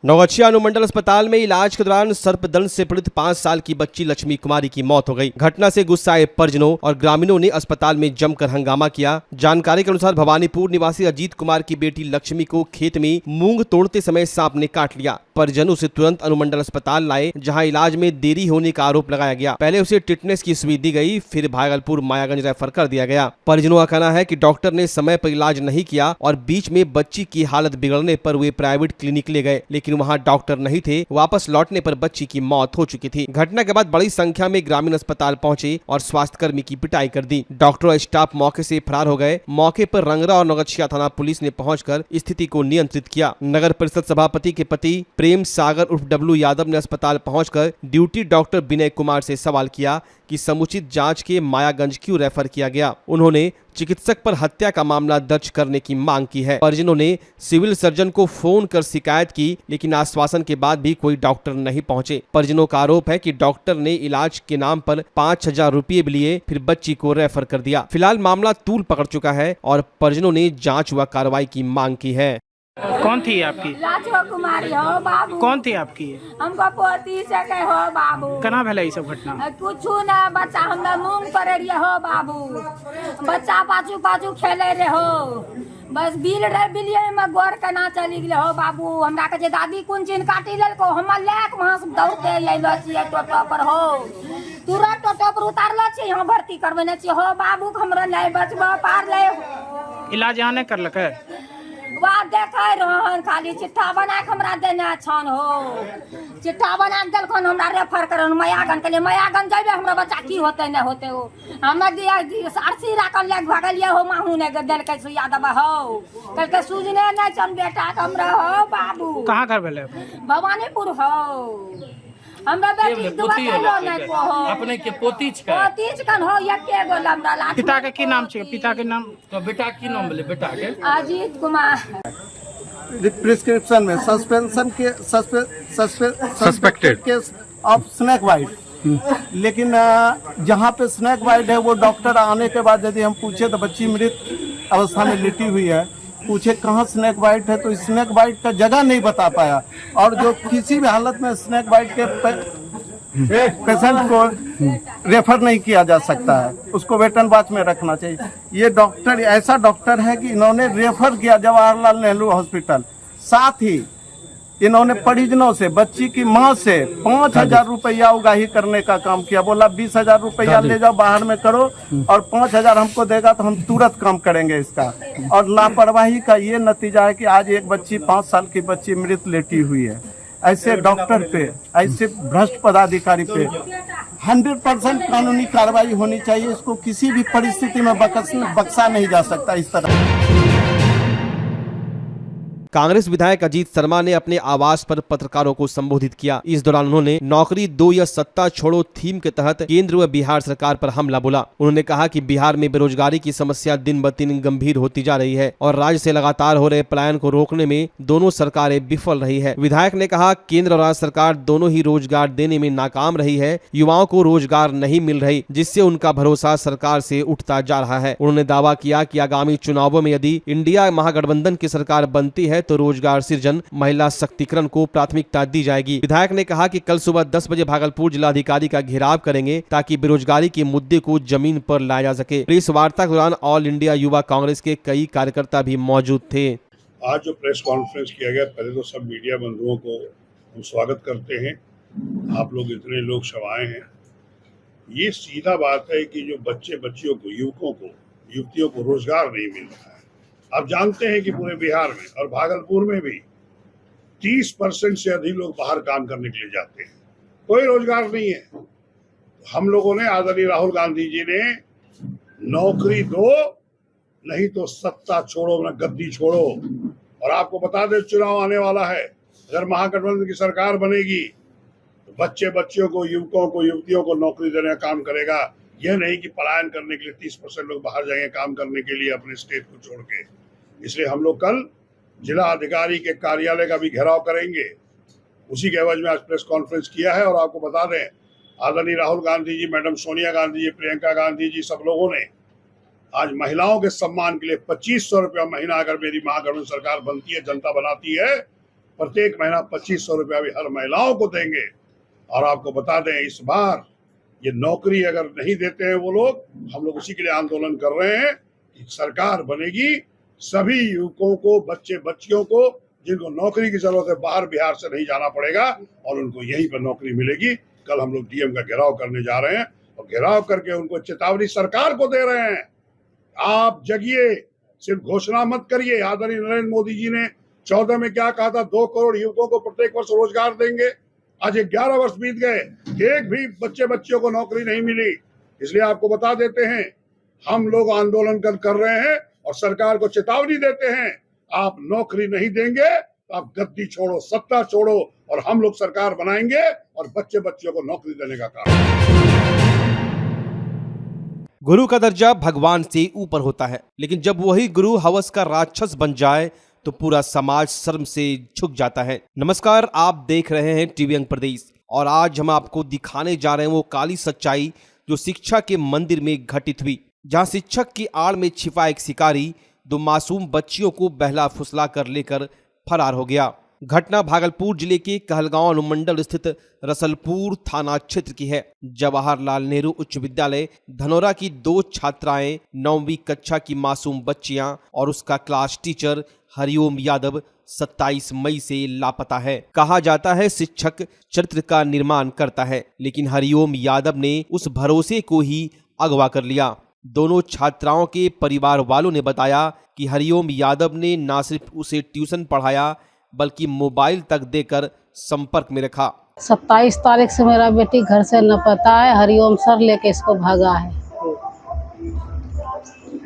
नौगछिया अनुमंडल अस्पताल में इलाज के दौरान सर्पदंश से पीड़ित 5 साल की बच्ची लक्ष्मी कुमारी की मौत हो गई। घटना से गुस्साए परिजनों और ग्रामीणों ने अस्पताल में जमकर हंगामा किया। जानकारी के अनुसार भवानीपुर निवासी अजीत कुमार की बेटी लक्ष्मी को खेत में मूंग तोड़ते समय सांप ने काट लिया। परिजन उसे तुरंत अनुमंडल अस्पताल लाए, जहाँ इलाज में देरी होने का आरोप लगाया गया। पहले उसे टिटनेस की सुई दी गई, फिर भागलपुर मायागंज रेफर कर दिया गया। परिजनों का कहना है कि डॉक्टर ने समय पर इलाज नहीं किया और बीच में बच्ची की हालत बिगड़ने पर वे प्राइवेट क्लिनिक ले गए, लेकिन वहां डॉक्टर नहीं थे। वापस लौटने पर बच्ची की मौत हो चुकी थी। घटना के बाद बड़ी संख्या में ग्रामीण अस्पताल पहुंचे और स्वास्थ्यकर्मी की पिटाई कर दी। डॉक्टर और स्टाफ मौके से फरार हो गए। मौके पर रंगरा और नौगछिया थाना पुलिस ने पहुंचकर स्थिति को नियंत्रित किया। नगर परिषद सभापति के पति प्रेम सागर उर्फ डब्लू यादव ने अस्पताल पहुंचकर ड्यूटी डॉक्टर विनय कुमार से सवाल किया कि समुचित जांच के मायागंज क्यों रेफर किया गया। उन्होंने चिकित्सक पर हत्या का मामला दर्ज करने की मांग की है। परिजनों ने सिविल सर्जन को फोन कर शिकायत की, लेकिन आश्वासन के बाद भी कोई डॉक्टर नहीं पहुंचे। परिजनों का आरोप है कि डॉक्टर ने इलाज के नाम पर 5,000 रुपये भी लिए, फिर बच्ची को रेफर कर दिया। फिलहाल मामला तूल पकड़ चुका है और परिजनों ने जांच व कार्रवाई की मांग की है। कौन थी आपकी? राजो कुमारी हो बाबू। कौन थी आपकी? हमको पोती से के हो बाबू। कना भेला ई सब घटना? कुछू ना, बच्चा हमरा मूंग करे रहे हो बाबू। बच्चा पाछू पाछू खेले रहे हो, बस बिल रे बिलिये में गोर कना चली गले हो बाबू। हमरा के जे दादी कुन चीन काटी लेल को हम लेक वहां से दौड़ते अइलो छिए टोटो पर हो। तुरंत टोटो पर उतारलो छी, यहां भर्ती करबेने छी हो बाबू। हमरा नहीं बचबो पार ले। इलाज यहाँ नहीं करलकै? बात देखे रहन, खाली चिट्ठा बना के हमरा देने छन हो। चिट्ठा बना के देलखन, हमरा रेफर करन मायागंज के लिए। मायागंज जेबे हमरा बच्चा की होते न होते हो। हमरा दिया आरसी राखल ले भागलिए हो, माहू ने देलकै सुइया दबा हो। कहलकै सूजने नहीं छन बेटा के हमरा हो बाबू। कहाँ घर भेले? भवानीपुर हो। हमरा बेटी दुआलो नहीं को हो। अपने के पोती छ का? पोती छन हो, एके गो लमड़ा लाख। पिता के की नाम छै? पिता के नाम? तो बेटा की नाम बोले बेटा के? अजीत कुमार। प्रिस्क्रिप्शन में सस्पेंशन के suspected case of snake bite, लेकिन जहाँ पे स्नेक बाइट है वो डॉक्टर आने के बाद यदि हम पूछे तो बच्ची मृत अवस्था में लेटी हुई है। पूछे कहाँ स्नेक बाइट है तो स्नेक बाइट का जगह नहीं बता पाया। और जो किसी भी हालत में स्नेक बाइट के पेशेंट को रेफर नहीं किया जा सकता है, उसको वेटन वॉच में रखना चाहिए। ये डॉक्टर ऐसा डॉक्टर है कि इन्होंने रेफर किया जवाहरलाल नेहरू हॉस्पिटल। साथ ही इन्होंने परिजनों से, बच्ची की मां से 5,000 रुपया उगाही करने का काम किया। बोला 20,000 रुपया ले जाओ बाहर में करो और 5,000 हमको देगा तो हम तुरंत काम करेंगे इसका। और लापरवाही का ये नतीजा है कि आज एक बच्ची 5 साल की बच्ची मृत लेटी हुई है। ऐसे डॉक्टर पे, ऐसे भ्रष्ट पदाधिकारी पे 100% कानूनी कार्रवाई होनी चाहिए। इसको किसी भी परिस्थिति में बख्शा नहीं जा सकता इस तरह। कांग्रेस विधायक अजीत शर्मा ने अपने आवास पर पत्रकारों को संबोधित किया। इस दौरान उन्होंने नौकरी दो या सत्ता छोड़ो थीम के तहत केंद्र व बिहार सरकार पर हमला बोला। उन्होंने कहा कि बिहार में बेरोजगारी की समस्या दिन ब दिन गंभीर होती जा रही है और राज्य से लगातार हो रहे पलायन को रोकने में दोनों सरकारें विफल रही है। विधायक ने कहा केंद्र और राज्य सरकार दोनों ही रोजगार देने में नाकाम रही है। युवाओं को रोजगार नहीं मिल रही, जिससे उनका भरोसा सरकार से उठता जा रहा है। उन्होंने दावा किया कि आगामी चुनावों में यदि इंडिया महागठबंधन की सरकार बनती है तो रोजगार सृजन, महिला सशक्तिकरण को प्राथमिकता दी जाएगी। विधायक ने कहा कि कल सुबह 10 बजे भागलपुर जिलाधिकारी का घेराव करेंगे ताकि बेरोजगारी के मुद्दे को जमीन पर लाया जा सके। प्रेस वार्ता के दौरान ऑल इंडिया युवा कांग्रेस के कई कार्यकर्ता भी मौजूद थे। आज जो प्रेस कॉन्फ्रेंस किया गया, पहले तो सब मीडिया बंधुओं को हम स्वागत करते हैं। आप लोग इतने लोग सवाए हैं। ये सीधा बात है कि जो बच्चे बच्चियों को, युवकों को, युवतियों को रोजगार नहीं मिल रहा है। आप जानते हैं कि पूरे बिहार में और भागलपुर में भी 30% से अधिक लोग बाहर काम करने के लिए जाते हैं, कोई रोजगार नहीं है। हम लोगों ने, आदरणीय राहुल गांधी जी ने, नौकरी दो नहीं तो सत्ता छोड़ो ना गद्दी छोड़ो। और आपको बता दें चुनाव आने वाला है, अगर महागठबंधन की सरकार बनेगी तो बच्चे बच्चियों को, युवकों को, युवतियों को नौकरी देने का काम करेगा। यह नहीं कि पलायन करने के लिए 30% लोग बाहर जाएंगे काम करने के लिए अपने स्टेट को छोड़ के। इसलिए हम लोग कल जिला अधिकारी के कार्यालय का भी घेराव करेंगे। उसी के एवज में आज प्रेस कॉन्फ्रेंस किया है। और आपको बता दें आदरणीय राहुल गांधी जी, मैडम सोनिया गांधी जी, प्रियंका गांधी जी, सब लोगों ने आज महिलाओं के सम्मान के लिए 2500 रुपया महीना, अगर मेरी महागठबंधन सरकार बनती है, जनता बनाती है, प्रत्येक महीना 2500 रुपया भी हर महिलाओं को देंगे। और आपको बता दें, इस बार ये नौकरी अगर नहीं देते हैं वो लोग, हम लोग उसी के लिए आंदोलन कर रहे हैं कि सरकार बनेगी, सभी युवकों को, बच्चे बच्चियों को जिनको नौकरी की जरूरत है, बाहर बिहार से नहीं जाना पड़ेगा और उनको यहीं पर नौकरी मिलेगी। कल हम लोग डीएम का घेराव करने जा रहे हैं और घेराव करके उनको चेतावनी सरकार को दे रहे हैं, आप जगिए, सिर्फ घोषणा मत करिए। आदरणीय नरेंद्र मोदी जी ने 14 में क्या कहा था, 2 करोड़ युवकों को प्रत्येक वर्ष रोजगार देंगे। आज 11 वर्ष बीत गए, एक भी बच्चे बच्चियों को नौकरी नहीं मिली। इसलिए आपको बता देते हैं, हम लोग आंदोलन कर रहे हैं और सरकार को चेतावनी देते हैं, आप नौकरी नहीं देंगे तो आप गद्दी छोड़ो, सत्ता छोड़ो और हम लोग सरकार बनाएंगे और बच्चे बच्चियों को नौकरी देने का काम। गुरु का दर्जा भगवान से ऊपर होता है, लेकिन जब वही गुरु हवस का राक्षस बन जाए तो पूरा समाज शर्म से झुक जाता है। नमस्कार, आप देख रहे हैं टीवी अंग प्रदेश और आज हम आपको दिखाने जा रहे हैं वो काली सच्चाई जो शिक्षा के मंदिर में घटित हुई, जहां शिक्षक की आड़ में छिपा एक शिकारी 2 मासूम बच्चियों को बहला फुसला कर लेकर फरार हो गया। घटना भागलपुर जिले के कहलगांव अनुमंडल स्थित रसलपुर थाना क्षेत्र की है। जवाहरलाल नेहरू उच्च विद्यालय धनौरा की 2 छात्राएं 9वीं कक्षा की मासूम बच्चियां और उसका क्लास टीचर हरिओम यादव 27 मई से लापता है। कहा जाता है शिक्षक चरित्र का निर्माण करता है, लेकिन हरिओम यादव ने उस भरोसे को ही अगवा कर लिया। दोनों छात्राओं के परिवार वालों ने बताया कि हरिओम यादव ने न सिर्फ उसे ट्यूशन पढ़ाया बल्कि मोबाइल तक देकर संपर्क में रखा। 27 तारीख से मेरा बेटी घर से न पता है, हरिओम सर लेके इसको भागा है।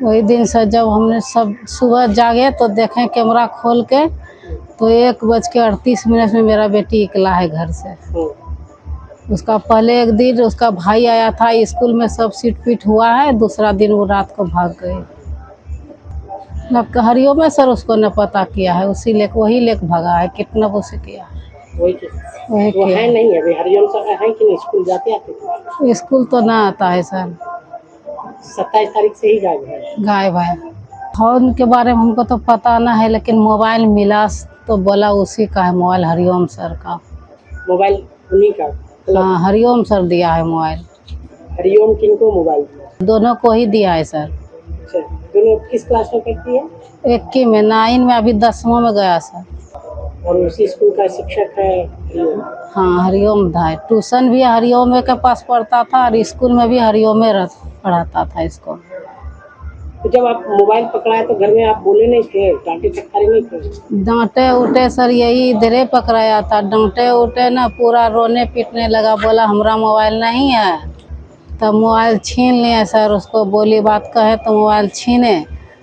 वही दिन से जब हमने सब सुबह जागे तो देखें कैमरा खोल के तो 1:38 में मेरा बेटी निकला है घर से। उसका पहले एक दिन उसका भाई आया था, स्कूल में सब सीट पीट हुआ है, दूसरा दिन वो रात को भाग गए। हरिओम में सर उसको न पता किया है, वही लेके भागा है, किडनैप उसे किया है। वही किया है। नहीं अभी हरिओम सर है कि नहीं, स्कूल जाते आते थे? स्कूल तो ना आता है सर, 27 तारीख से ही गायब है। फोन के बारे में हमको तो पता ना है, लेकिन मोबाइल मिला तो बोला उसी का है मोबाइल, हरिओम सर का मोबाइल उन्हीं का। हाँ, हरिओम सर दिया है मोबाइल। हरिओम किनको मोबाइल दिया? दोनों को ही दिया है सर। अच्छा, दोनों किस क्लास में पढ़ती है? 1 में, 9 में, अभी 10वां में गया सर। और उसी स्कूल का शिक्षक है हरिओम? हाँ, हरिओम था। ट्यूशन भी हरिओम के पास पढ़ता था और स्कूल में भी हरिओम पढ़ाता था इसको। तो जब आप मोबाइल पकड़ाए तो घर में आप बोले नहीं थे, डांटे फटकारे नहीं थे? डांटे उठे सर, यही इधरे पकड़ाया था। डांटे उठे ना, पूरा रोने पीटने लगा, बोला हमारा मोबाइल नहीं है। तब मोबाइल छीन लिए सर, उसको बोली बात कहे तो मोबाइल छीने,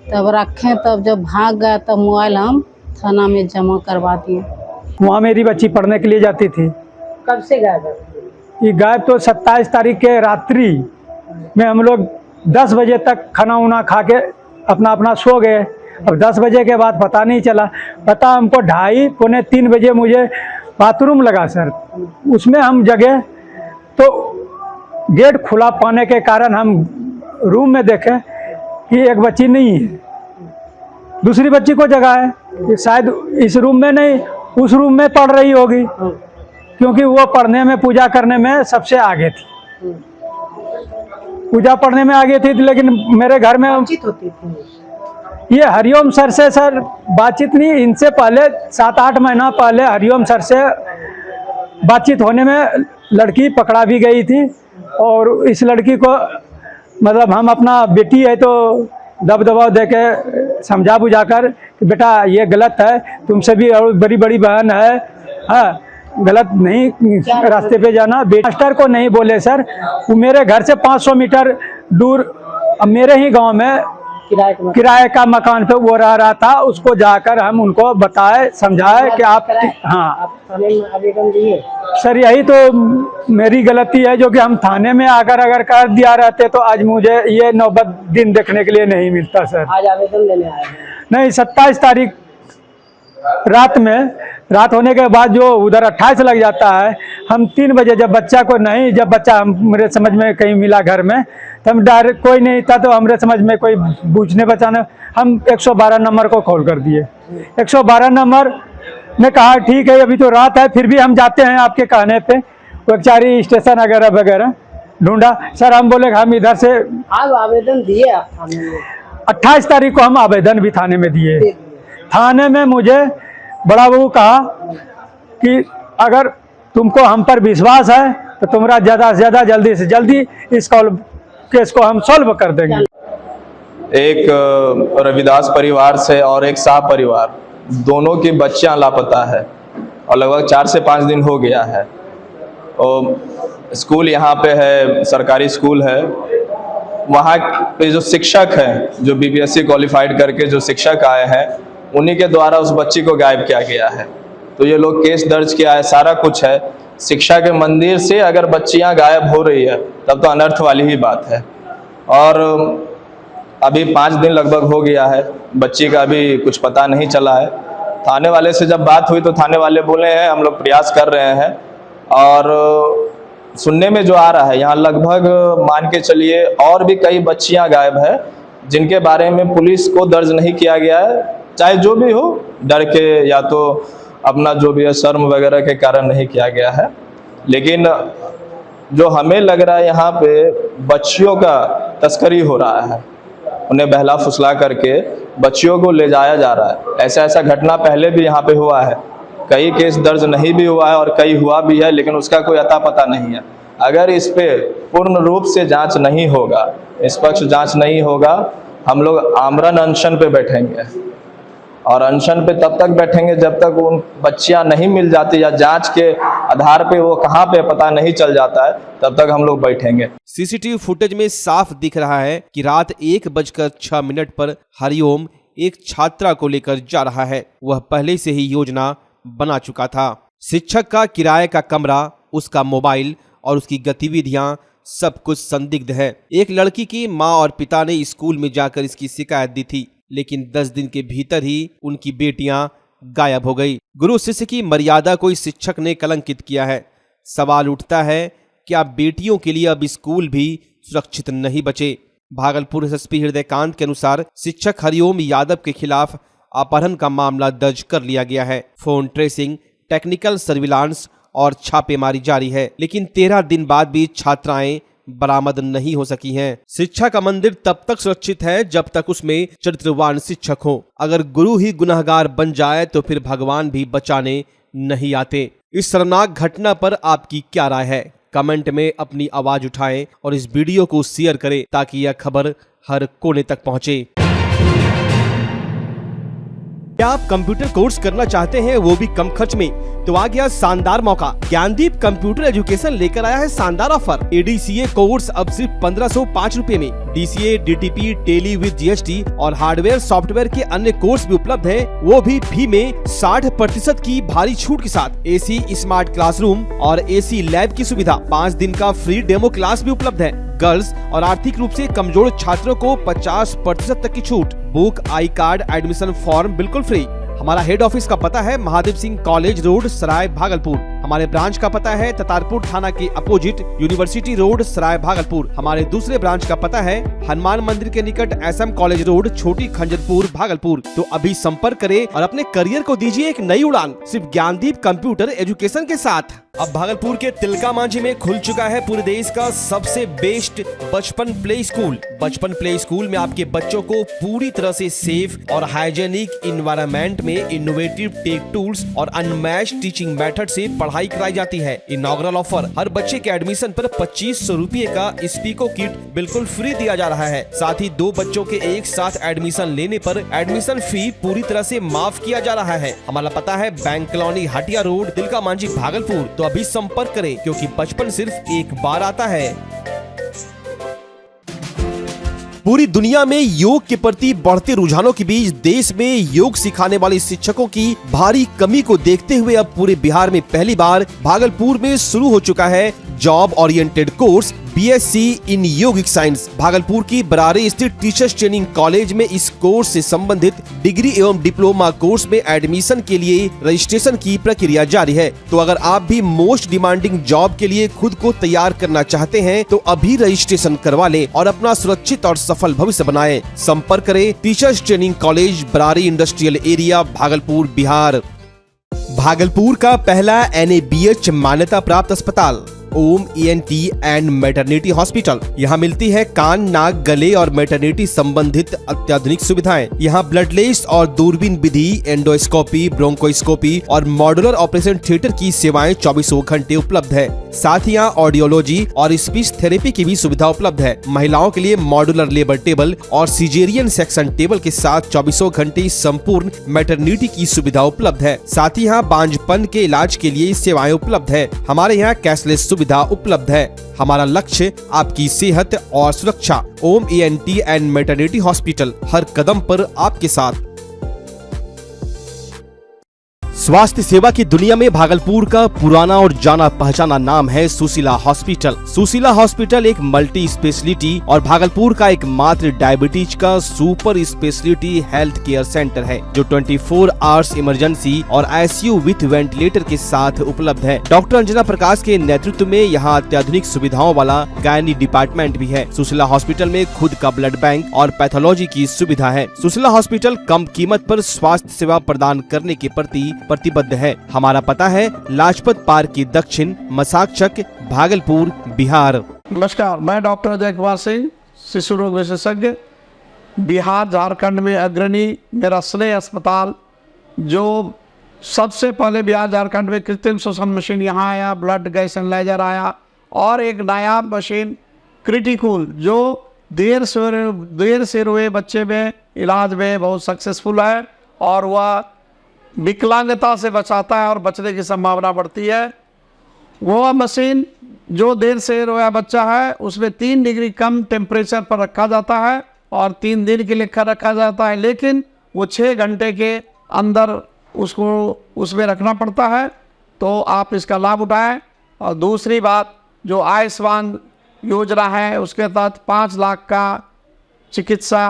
तब रखें, तब जब भाग गया तब मोबाइल हम थाना में जमा करवा दिए। वहाँ मेरी बच्ची पढ़ने के लिए जाती थी। कब से गायब है? ये गायब तो 27 तारीख के रात्रि में हम लोग 10 बजे तक खाना उना खा के अपना सो गए। अब 10 बजे के बाद पता नहीं चला। पता हमको 2:30 पौने 3 बजे मुझे बाथरूम लगा सर, उसमें हम जगे तो गेट खुला पाने के कारण हम रूम में देखे कि एक बच्ची नहीं है, दूसरी बच्ची को जगा है। शायद इस रूम में नहीं, उस रूम में पढ़ रही होगी, क्योंकि वो पढ़ने में, पूजा करने में सबसे आगे थी। पूजा पढ़ने में आगे थी, लेकिन मेरे घर में बातचीत होती थी। ये हरिओम सर से सर बातचीत नहीं, इनसे पहले 7-8 महीना पहले हरिओम सर से बातचीत होने में लड़की पकड़ा भी गई थी। और इस लड़की को मतलब हम अपना बेटी है तो दबदबा दे के समझा बुझा कर कि बेटा ये गलत है, तुमसे भी और बड़ी बड़ी बहन है, हाँ गलत नहीं रास्ते पे जाना। मास्टर को नहीं बोले सर, वो मेरे घर से 500 मीटर दूर मेरे ही गांव में किराए का मकान पे वो रह रहा था। उसको जाकर हम उनको बताए, समझाए कि आप हाँ आवेदन दिए सर। यही तो मेरी गलती है जो कि हम थाने में आकर अगर कर दिया रहते तो आज मुझे ये नौबत दिन देखने के लिए नहीं मिलता सर। आज आवेदन देने आए हैं? नहीं, 27 तारीख रात होने के बाद जो उधर 28 लग जाता है, हम 3 बजे जब बच्चा मेरे समझ में कहीं मिला घर में, तो हम डायरेक्ट कोई नहीं था तो हमारे समझ में कोई पूछने बचाने, हम 112 नंबर को कॉल कर दिए। 112 नंबर ने कहा ठीक है अभी तो रात है फिर भी हम जाते हैं आपके कहने पे, कोकचारी स्टेशन वगैरह वगैरह ढूंढा। सर हम बोले हम इधर से आप आवेदन दिए आप थाने में? 28 तारीख को हम आवेदन भी थाने में दिए। थाने में मुझे बड़ा बहू कहा कि अगर तुमको हम पर विश्वास है तो तुम्हारा ज़्यादा से ज़्यादा जल्दी से जल्दी इस केस को हम सॉल्व कर देंगे। एक रविदास परिवार से और एक शाह परिवार, दोनों की बच्चियां लापता है और लगभग 4 से 5 दिन हो गया है। और स्कूल यहाँ पे है, सरकारी स्कूल है, वहाँ पे जो शिक्षक हैं, जो बीपीएससी क्वालिफाइड करके जो शिक्षक आए हैं, उन्हीं के द्वारा उस बच्ची को गायब किया गया है। तो ये लोग केस दर्ज किया है, सारा कुछ है। शिक्षा के मंदिर से अगर बच्चियाँ गायब हो रही है तब तो अनर्थ वाली ही बात है। और अभी 5 दिन लगभग हो गया है, बच्ची का अभी कुछ पता नहीं चला है। थाने वाले से जब बात हुई तो थाने वाले बोले हैं हम लोग प्रयास कर रहे हैं। और सुनने में जो आ रहा है यहाँ लगभग मान के चलिए और भी कई बच्चियां गायब है जिनके बारे में पुलिस को दर्ज नहीं किया गया है, चाहे जो भी हो, डर के या तो अपना जो भी है शर्म वगैरह के कारण नहीं किया गया है। लेकिन जो हमें लग रहा है यहाँ पे बच्चियों का तस्करी हो रहा है, उन्हें बहला फुसला करके बच्चियों को ले जाया जा रहा है। ऐसा घटना पहले भी यहाँ पे हुआ है, कई केस दर्ज नहीं भी हुआ है और कई हुआ भी है, लेकिन उसका कोई अता पता नहीं है। अगर इस पे पूर्ण रूप से जांच नहीं होगा, निष्पक्ष जांच नहीं होगा, हम लोग आमरण अनशन पे बैठेंगे। और अनशन पे तब तक बैठेंगे जब तक उन बच्चियां नहीं मिल जाती या जांच के आधार पे वो कहाँ पे पता नहीं चल जाता है, तब तक हम लोग बैठेंगे। सीसीटीवी फुटेज में साफ दिख रहा है कि रात 1:06 पर हरिओम एक छात्रा को लेकर जा रहा है। वह पहले से ही योजना बना चुका था। शिक्षक का किराए का कमरा, उसका मोबाइल और उसकी गतिविधियां सब कुछ संदिग्ध है। एक लड़की की मां और पिता ने स्कूल में जाकर इसकी शिकायत दी थी, लेकिन 10 दिन के भीतर ही उनकी बेटियां गायब हो गई। गुरु शिष्य की मर्यादा को इस शिक्षक ने कलंकित किया है। सवाल उठता है क्या बेटियों के लिए अब स्कूल भी सुरक्षित नहीं बचे? भागलपुर एसएसपी हृदयकांत के अनुसार शिक्षक हरिओम यादव के खिलाफ अपहरण का मामला दर्ज कर लिया गया है। फोन ट्रेसिंग, टेक्निकल सर्विलांस और छापेमारी जारी है, लेकिन 13 दिन बाद भी छात्राएं बरामद नहीं हो सकी हैं। शिक्षा का मंदिर तब तक सुरक्षित है जब तक उसमें चरित्रवान शिक्षक हो। अगर गुरु ही गुनहगार बन जाए तो फिर भगवान भी बचाने नहीं आते। इस शर्मनाक घटना पर आपकी क्या राय है? कमेंट में अपनी आवाज उठाएं और इस वीडियो को शेयर करें ताकि यह खबर हर कोने तक पहुंचे। क्या आप कंप्यूटर कोर्स करना चाहते हैं, वो भी कम खर्च में? तो आ गया शानदार मौका। ज्ञानदीप कंप्यूटर एजुकेशन लेकर आया है शानदार ऑफर। एडीसीए कोर्स अब सिर्फ 1505 रुपए में। DCA, DTP, Tally with GST और हार्डवेयर सॉफ्टवेयर के अन्य कोर्स भी उपलब्ध हैं, वो भी फी में 60% की भारी छूट के साथ। एसी स्मार्ट क्लासरूम और एसी लैब की सुविधा, 5 दिन का फ्री डेमो क्लास भी उपलब्ध है। गर्ल्स और आर्थिक रूप से कमजोर छात्रों को 50% तक की छूट। Book, I card, admission form बिल्कुल फ्री। हमारा हेड ऑफिस का पता है महादेव सिंह कॉलेज रोड, सराय भागलपुर। हमारे ब्रांच का पता है ततारपुर थाना के अपोजिट, यूनिवर्सिटी रोड, सराय भागलपुर। हमारे दूसरे ब्रांच का पता है हनुमान मंदिर के निकट, एसएम कॉलेज रोड, छोटी खंजरपुर, भागलपुर। तो अभी संपर्क करें और अपने करियर को दीजिए एक नई उड़ान, सिर्फ ज्ञानदीप कंप्यूटर एजुकेशन के साथ। अब भागलपुर के तिलका मांझी में खुल चुका है पूरे देश का सबसे बेस्ट बचपन प्ले स्कूल। बचपन प्ले स्कूल में आपके बच्चों को पूरी तरह से सेफ और हाइजेनिक इन्वायरमेंट में इनोवेटिव टेक टूल्स और अनमैच्ड टीचिंग मेथड से पढ़ाई कराई जाती है। इनॉग्रल ऑफर, हर बच्चे के एडमिशन पर 2500 रुपए का स्पीको किट बिल्कुल फ्री दिया जा रहा है। साथ ही 2 बच्चों के एक साथ एडमिशन लेने पर एडमिशन फी पूरी तरह से माफ किया जा रहा है। हमारा पता है bank colony, Hatia road, Tilka Manjhi, Bhagalpur. तो अभी संपर्क करें क्योंकि बचपन सिर्फ एक बार आता है। पूरी दुनिया में योग के प्रति बढ़ते रुझानों के बीच देश में योग सिखाने वाले शिक्षकों की भारी कमी को देखते हुए अब पूरे बिहार में पहली बार भागलपुर में शुरू हो चुका है job oriented course BSc in yogic science. Bhagalpur की बरारी स्थित टीचर्स ट्रेनिंग कॉलेज में इस कोर्स से संबंधित डिग्री एवं डिप्लोमा कोर्स में एडमिशन के लिए रजिस्ट्रेशन की प्रक्रिया जारी है। तो अगर आप भी मोस्ट डिमांडिंग जॉब के लिए खुद को तैयार करना चाहते हैं तो अभी रजिस्ट्रेशन करवा लें और अपना सुरक्षित और सफल भविष्य बनाएं। संपर्क करें teachers training college, Barari industrial area, Bhagalpur, Bihar. Bhagalpur का पहला NABH मान्यता प्राप्त अस्पताल ओम ENT एंड मैटरनिटी हॉस्पिटल। यहाँ मिलती है कान, नाक, गले और मैटरनिटी संबंधित अत्याधुनिक सुविधाएं। यहाँ ब्लडलेस और दूरबीन विधि, एंडोस्कोपी, ब्रोंकोस्कोपी और मॉड्यूलर ऑपरेशन थिएटर की सेवाएं 24 घंटे उपलब्ध है। साथ ही यहाँ ऑडियोलॉजी और स्पीच थेरेपी की भी सुविधा उपलब्ध है। महिलाओं के लिए मॉड्यूलर लेबर टेबल और सिजेरियन सेक्शन टेबल के साथ 24 घंटे संपूर्ण मैटरनिटी की सुविधा उपलब्ध है। साथ ही यहाँ बांझपन के इलाज के लिए सेवाएं उपलब्ध है। हमारे यहाँ कैशलेस सुविधा उपलब्ध है। हमारा लक्ष्य आपकी सेहत और सुरक्षा। ओम ENT एंड मैटरनिटी हॉस्पिटल, हर कदम पर आपके साथ। स्वास्थ्य सेवा की दुनिया में भागलपुर का पुराना और जाना पहचाना नाम है सुशीला हॉस्पिटल। सुशीला हॉस्पिटल एक मल्टी स्पेशलिटी और भागलपुर का एकमात्र डायबिटीज का super speciality health care centre है, जो 24 आवर्स इमरजेंसी और ICU विथ वेंटिलेटर के साथ उपलब्ध है। डॉक्टर अंजना प्रकाश के नेतृत्व में यहाँ अत्याधुनिक सुविधाओं वाला गायनी डिपार्टमेंट भी है। सुशीला हॉस्पिटल में खुद का ब्लड बैंक और पैथोलॉजी की सुविधा है। सुशीला हॉस्पिटल कम कीमत पर स्वास्थ्य सेवा प्रदान करने के प्रति प्रतिबद्ध है। हमारा पता है लाजपत पार्क की दक्षिण, मसाकचक, भागलपुर, बिहार। नमस्कार, मैं डॉक्टर अजय कुमार सिंह, शिशु रोग विशेषज्ञ, बिहार झारखंड में अग्रणी मेरा स्नेह अस्पताल, जो सबसे पहले बिहार झारखंड में कृत्रिम श्वसन मशीन यहाँ आया, ब्लड गैस एनालाइजर आया, और एक नायाब मशीन क्रिटिकल जो देर से हुए बच्चे में इलाज में बहुत सक्सेसफुल है और वह विकलांगता से बचाता है और बचने की संभावना बढ़ती है। वो मशीन जो देर से रोया बच्चा है उसमें 3 डिग्री कम टेम्परेचर पर रखा जाता है और 3 दिन के लिए रखा जाता है, लेकिन वो 6 घंटे के अंदर उसको उसमें रखना पड़ता है। तो आप इसका लाभ उठाएं। और दूसरी बात, जो आयुष्मान योजना है उसके तहत 5 लाख का चिकित्सा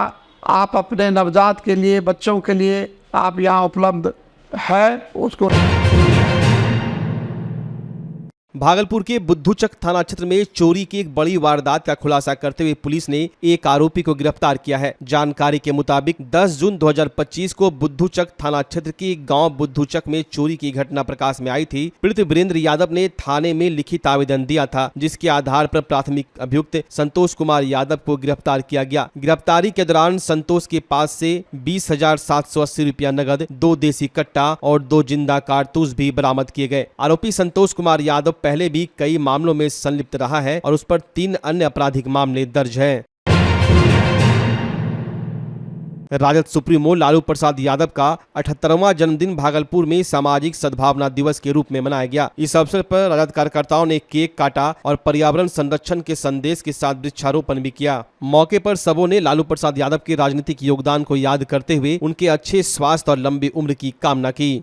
आप अपने नवजात के लिए, बच्चों के लिए आप यहाँ उपलब्ध है उसको। भागलपुर के बुद्धूचक थाना क्षेत्र में चोरी की एक बड़ी वारदात का खुलासा करते हुए पुलिस ने एक आरोपी को गिरफ्तार किया है। जानकारी के मुताबिक 10 जून 2025 को बुद्धूचक थाना क्षेत्र के गांव बुद्धूचक में चोरी की घटना प्रकाश में आई थी। पीड़ित वीरेंद्र यादव ने थाने में लिखित आवेदन दिया था, जिसके आधार पर प्राथमिक अभियुक्त संतोष कुमार यादव को गिरफ्तार किया गया। गिरफ्तारी के दौरान संतोष के पास से 20,780 रुपया नगद, 2 देसी कट्टा और 2 जिंदा कारतूस भी बरामद किए गए। आरोपी संतोष कुमार यादव पहले भी कई मामलों में संलिप्त रहा है और उस पर 3 अन्य आपराधिक मामले दर्ज हैं। राजद सुप्रीमो लालू प्रसाद यादव का 78वां जन्मदिन भागलपुर में सामाजिक सद्भावना दिवस के रूप में मनाया गया। इस अवसर पर राजद कार्यकर्ताओं ने केक काटा और पर्यावरण संरक्षण के संदेश के साथ वृक्षारोपण भी किया। मौके पर सबों ने लालू प्रसाद यादव के राजनीतिक योगदान को याद करते हुए उनके अच्छे स्वास्थ्य और लंबी उम्र की कामना की।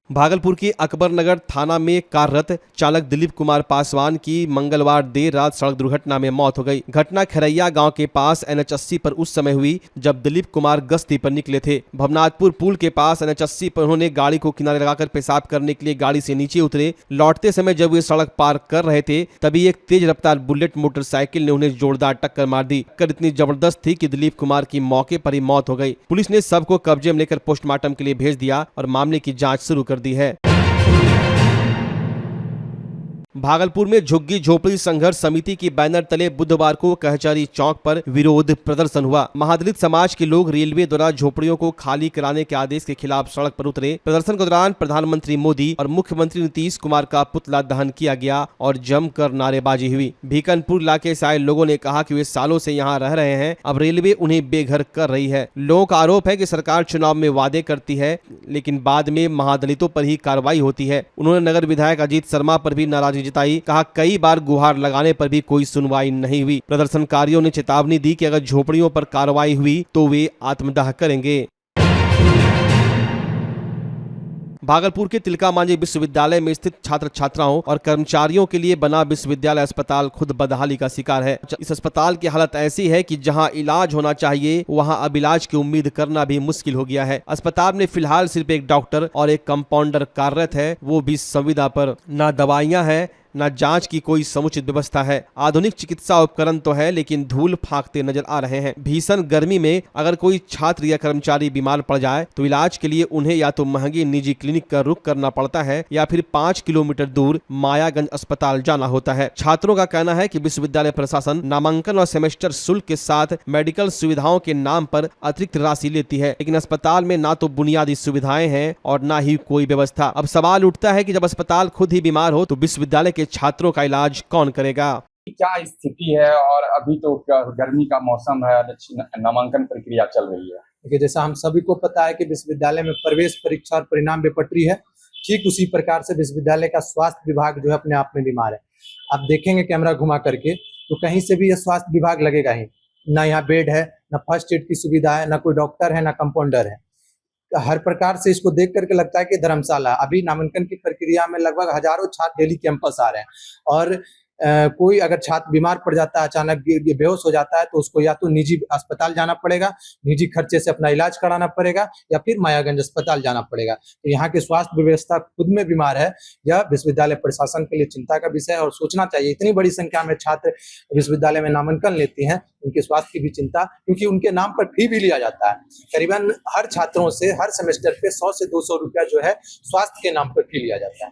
भागलपुर के अकबर नगर थाना में कार्यरत चालक दिलीप कुमार पासवान की मंगलवार देर रात सड़क दुर्घटना में मौत हो गई। घटना खरैया गांव के पास NH80 पर उस समय हुई जब दिलीप कुमार गश्ती पर निकले थे। भवनाथपुर पुल के पास NH80 पर उन्होंने गाड़ी को किनारे लगाकर पेशाब करने के लिए गाड़ी से नीचे उतरे। लौटते समय जब वे सड़क पार कर रहे थे तभी एक तेज रफ्तार बुलेट मोटरसाइकिल ने उन्हें जोरदार टक्कर मार दी। टक्कर इतनी जबरदस्त थी कि दिलीप कुमार की मौके पर ही मौत हो गई। पुलिस ने शव को कब्जे में लेकर पोस्टमार्टम के लिए भेज दिया और मामले की जाँच शुरू कर दी है। भागलपुर में झुग्गी झोपड़ी संघर्ष समिति की बैनर तले बुधवार को कचहरी चौक पर विरोध प्रदर्शन हुआ। महादलित समाज के लोग रेलवे द्वारा झोपड़ियों को खाली कराने के आदेश के खिलाफ सड़क पर उतरे। प्रदर्शन के दौरान प्रधानमंत्री मोदी और मुख्यमंत्री नीतीश कुमार का पुतला दहन किया गया और जमकर नारेबाजी हुई। भीकनपुर इलाके से आए लोगों ने कहा कि वे सालों से यहाँ रह रहे हैं, अब रेलवे उन्हें बेघर कर रही है। लोगों का आरोप है कि सरकार चुनाव में वादे करती है लेकिन बाद में महादलितों पर ही कार्रवाई होती है। उन्होंने नगर विधायक अजीत शर्मा पर भी नाराजगी जिताई। कहा कई बार गुहार लगाने पर भी कोई सुनवाई नहीं हुई। प्रदर्शनकारियों ने चेतावनी दी कि अगर झोपड़ियों पर कार्रवाई हुई तो वे आत्मदाह करेंगे। भागलपुर के तिलका मांझी विश्वविद्यालय में स्थित छात्र छात्राओं और कर्मचारियों के लिए बना विश्वविद्यालय अस्पताल खुद बदहाली का शिकार है। इस अस्पताल की हालत ऐसी है कि जहां इलाज होना चाहिए वहां अब इलाज की उम्मीद करना भी मुश्किल हो गया है। अस्पताल में फिलहाल सिर्फ एक डॉक्टर और एक कंपाउंडर कार्यरत है, वो भी संविदा पर। ना दवाइयां हैं न जांच की कोई समुचित व्यवस्था है। आधुनिक चिकित्सा उपकरण तो है, लेकिन धूल फाकते नजर आ रहे हैं। भीषण गर्मी में अगर कोई छात्र या कर्मचारी बीमार पड़ जाए तो इलाज के लिए उन्हें या तो महंगी निजी क्लिनिक का रुख करना पड़ता है या फिर 5 किलोमीटर दूर मायागंज अस्पताल जाना होता है। छात्रों का कहना है कि विश्वविद्यालय प्रशासन नामांकन और सेमेस्टर शुल्क के साथ मेडिकल सुविधाओं के नाम पर अतिरिक्त राशि लेती है, लेकिन अस्पताल में ना तो बुनियादी सुविधाएं हैं और ना ही कोई व्यवस्था। अब सवाल उठता है कि जब अस्पताल खुद ही बीमार हो तो विश्वविद्यालय के छात्रों का इलाज कौन करेगा। क्या स्थिति है, और अभी तो गर्मी का मौसम है, नामांकन प्रक्रिया चल रही है। देखिए, जैसा हम सभी को पता है कि विश्वविद्यालय में प्रवेश परीक्षा और परिणाम बेपटरी है, ठीक उसी प्रकार से विश्वविद्यालय का स्वास्थ्य विभाग जो है अपने आप में बीमार है। आप देखेंगे कैमरा घुमा करके तो कहीं से भी यह स्वास्थ्य विभाग लगेगा ही ना। यहाँ बेड है, ना फर्स्ट एड की सुविधा है, ना कोई डॉक्टर है, ना कंपाउंडर है। हर प्रकार से इसको देख करके लगता है कि धर्मशाला। अभी नामांकन की प्रक्रिया में लगभग हजारों छात्र डेली कैंपस आ रहे हैं, और कोई अगर छात्र बीमार पड़ जाता है, अचानक बेहोश हो जाता है, तो उसको या तो निजी अस्पताल जाना पड़ेगा, निजी खर्चे से अपना इलाज कराना पड़ेगा, या फिर मायागंज अस्पताल जाना पड़ेगा। तो यहाँ की स्वास्थ्य व्यवस्था खुद में बीमार है। यह विश्वविद्यालय प्रशासन के लिए चिंता का विषय है और सोचना चाहिए। इतनी बड़ी संख्या में छात्र विश्वविद्यालय में नामांकन लेते हैं, उनके स्वास्थ्य की भी चिंता, क्योंकि उनके नाम पर फी भी लिया जाता है। करीबन हर छात्रों से हर सेमेस्टर पे 100 से 200 रुपया जो है स्वास्थ्य के नाम पर फी लिया जाता है।